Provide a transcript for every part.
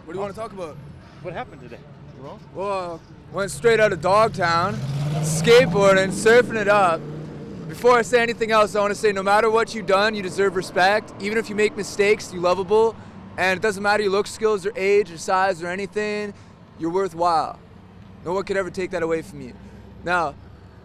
What do you want to talk about? What happened today? Well, went straight out of Dogtown, skateboarding, surfing it up. Before I say anything else, I want to say no matter what you've done, you deserve respect. Even if you make mistakes, you're lovable. And it doesn't matter your look, skills, or age, or size, or anything, you're worthwhile. No one could ever take that away from you. Now,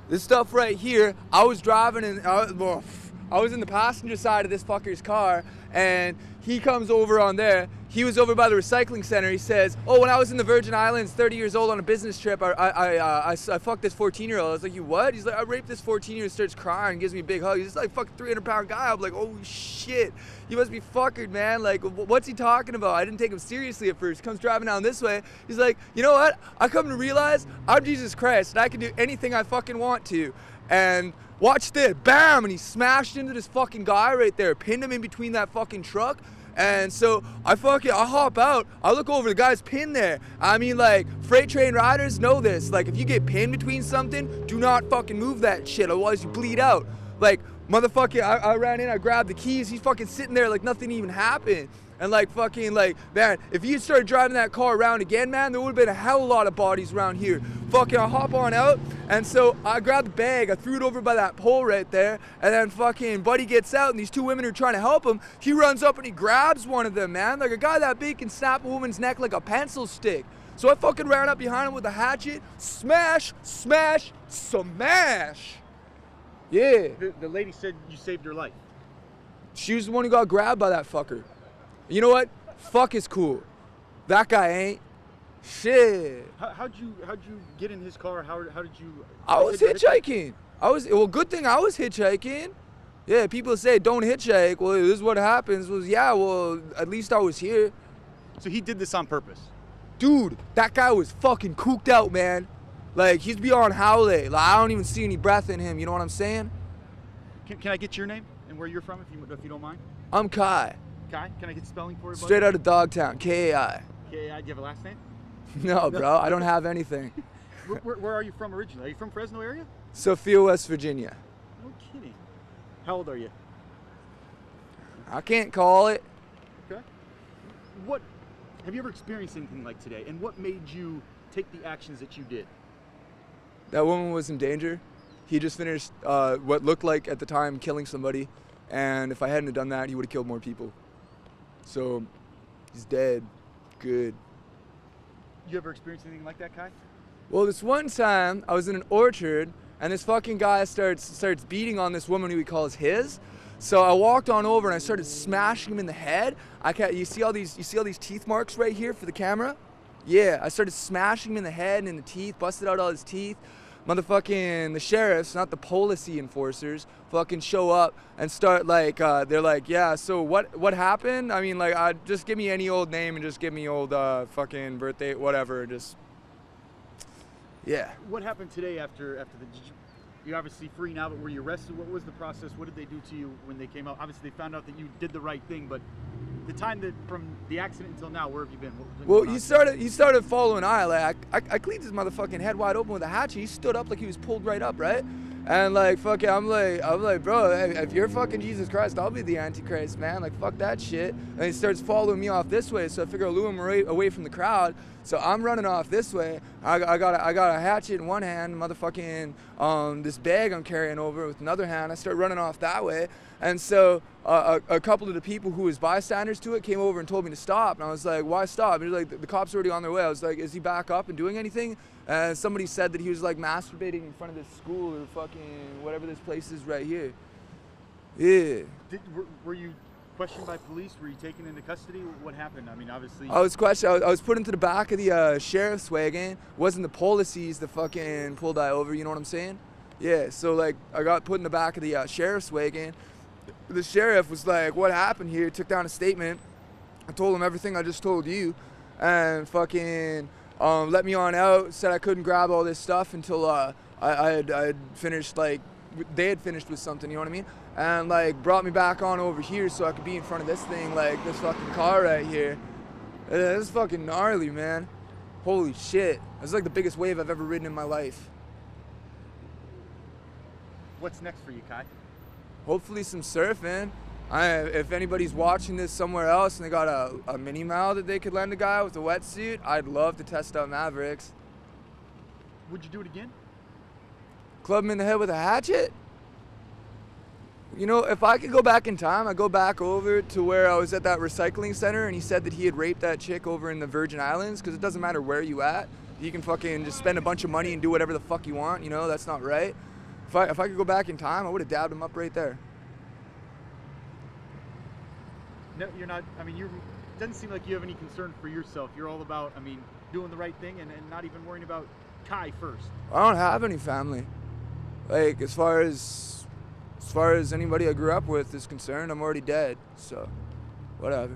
this stuff right here, I was driving and I was in the passenger side of this fucker's car, and he comes over on there. He was over by the recycling center. He says, oh, when I was in the Virgin Islands, 30 years old on a business trip, I fucked this 14-year-old. I was like, you what? He's like, I raped this 14-year-old, starts crying, gives me a big hug. He's just like fucking 300-pound guy. I'm like, oh shit, you must be fuckered, man. Like, what's he talking about? I didn't take him seriously at first. He comes driving down this way. He's like, you know what? I come to realize I'm Jesus Christ, and I can do anything I fucking want to. And watch this, bam, and he smashed into this fucking guy right there, pinned him in between that fucking truck. And so I hop out, I look over, the guy's pinned there. I mean, like, freight train riders know this. Like, if you get pinned between something, do not fucking move that shit, otherwise you bleed out. Like, motherfucker, I ran in, I grabbed the keys, he's fucking sitting there like nothing even happened. And like fucking like, man, if you started driving that car around again, man, there would have been a hell of a lot of bodies around here. Fucking I hop on out, and so I grabbed the bag, I threw it over by that pole right there, and then fucking buddy gets out, and these two women are trying to help him. He runs up and he grabs one of them, man. Like a guy that big can snap a woman's neck like a pencil stick. So I fucking ran up behind him with a hatchet, smash, smash, smash. Yeah. The lady said you saved her life. She was the one who got grabbed by that fucker. You know what? Fuck is cool. That guy ain't. Shit. How'd you get in his car? How did you? I was hitchhiking. Well, good thing I was hitchhiking. Yeah, people say don't hitchhike. Well, this is what happens. Yeah, well, at least I was here. So he did this on purpose? Dude, that guy was fucking cooked out, man. Like, he's beyond howley. Like, I don't even see any breath in him, you know what I'm saying? Can I get your name and where you're from, if you don't mind? I'm Kai. Kai? Can I get spelling for you, buddy? Straight out of Dogtown, K-A-I. K-A-I, do you have a last name? No, bro, I don't have anything. Where are you from originally? Are you from Fresno area? Sophia, West Virginia. No kidding. How old are you? I can't call it. Okay. Have you ever experienced anything like today? And what made you take the actions that you did? That woman was in danger. He just finished what looked like at the time killing somebody, and if I hadn't have done that, he would have killed more people. So he's dead. Good. You ever experienced anything like that, Kai? Well, this one time I was in an orchard, and this fucking guy starts beating on this woman who he calls his. So I walked on over and I started smashing him in the head. You see all these teeth marks right here for the camera? Yeah, I started smashing him in the head and in the teeth, busted out all his teeth. Motherfucking the sheriffs, not the policy enforcers, fucking show up and start like, they're like, yeah, so what happened? I mean, like, just give me any old name and just give me old fucking birthday, whatever, just, yeah. What happened today after you're obviously free now, but were you arrested? What was the process? What did they do to you when they came out? Obviously, they found out that you did the right thing, but the time that from the accident until now, where have you been? Well, he started following I cleaned his motherfucking head wide open with a hatchet. He stood up like he was pulled right up, right? And like, fucking, I'm like, bro, if you're fucking Jesus Christ, I'll be the Antichrist, man. Like, fuck that shit. And he starts following me off this way, so I figure I'll lure him away from the crowd. So I'm running off this way. I got a hatchet in one hand, motherfucking this bag I'm carrying over with another hand. I start running off that way. And so a couple of the people who was bystanders to it came over and told me to stop. And I was like, why stop? And he was like, the cops are already on their way. I was like, is he back up and doing anything? And somebody said that he was like masturbating in front of this school or fucking whatever this place is right here. Yeah. Were you questioned by police? Were you taken into custody? What happened? I mean, obviously. I was questioned. I was put into the back of the sheriff's wagon. It wasn't the policies that fucking pulled I over, you know what I'm saying? Yeah, so like I got put in the back of the sheriff's wagon. The sheriff was like, what happened here? Took down a statement. I told him everything I just told you, and fucking let me on out. Said I couldn't grab all this stuff until I had finished, like they had finished with something, you know what I mean? And like brought me back on over here so I could be in front of this thing, like this fucking car right here. This is fucking gnarly, man. Holy shit. It's like the biggest wave I've ever ridden in my life. What's next for you, Kai? Hopefully some surfing. If anybody's watching this somewhere else and they got a mini Mal that they could lend a guy with a wetsuit, I'd love to test out Mavericks. Would you do it again? Club him in the head with a hatchet? You know, if I could go back in time, I'd go back over to where I was at that recycling center and he said that he had raped that chick over in the Virgin Islands, because it doesn't matter where you at. You can fucking just spend a bunch of money and do whatever the fuck you want, you know? That's not right. If I could go back in time, I would have dabbed him up right there. No, you're not. I mean, it doesn't seem like you have any concern for yourself. You're all about, I mean, doing the right thing and not even worrying about Kai first. I don't have any family. Like, as far as anybody I grew up with is concerned, I'm already dead. So, whatever.